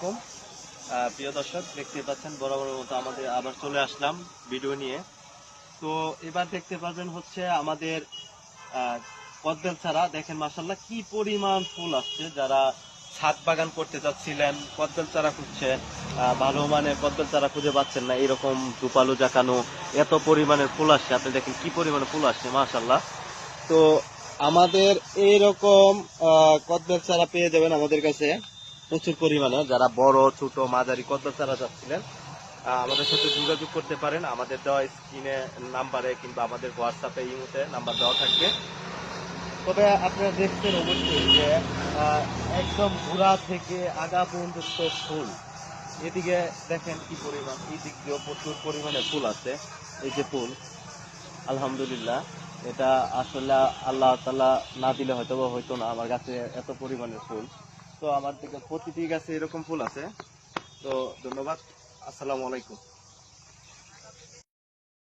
আলাইকুম প্রিয় দর্শক, দেখতে পাচ্ছেন বরাবরের মতো আমাদের আবার চলে আসলাম ভিডিও নিয়ে। তো এবার দেখতে পাবেন হচ্ছে আমাদের কদবেল চারা। দেখেন মাশাআল্লাহ কি পরিমাণ ফুল আসছে। যারা ছাদ বাগান করতে যাচ্ছিলেন, কদবেল চারা খুঁজছে, ভালো মানের কদবেল চারা খুঁজে পাচ্ছেন না, এরকম ধুপালু জাকানো এত পরিমাণের ফুল আসছে। আপনি দেখেন কি পরিমাণে ফুল আসছে মাশাআল্লাহ। তো আমাদের এইরকম কদবেল চারা পেয়ে যাবেন আমাদের কাছে প্রচুর পরিমাণে। যারা বড় ছোট মাঝারি কদবেল চারা যাচ্ছিলেন, আমাদের সাথে যোগাযোগ করতে পারেন। আমাদের দেওয়া স্ক্রিনে নাম্বারে কিংবা আমাদের হোয়াটসঅ্যাপে ইমোতে নাম্বার দেওয়া থাকবে। তবে আপনারা দেখছেন অবশ্যই যে একদম গোড়া থেকে আগা পর্যন্ত ফুল। এদিকে দেখেন কি পরিমাণ, এই দিক দিয়েও প্রচুর পরিমাণে ফুল আছে। এই যে ফুল, আলহামদুলিল্লাহ, এটা আসলে আল্লাহ তাআলা না দিলে হয়তো না আমার গাছে এত পরিমাণের ফুল। তো আমার দিকে প্রতিটি গাছে এরকম ফুল আছে। তো ধন্যবাদ, আসসালামু আলাইকুম।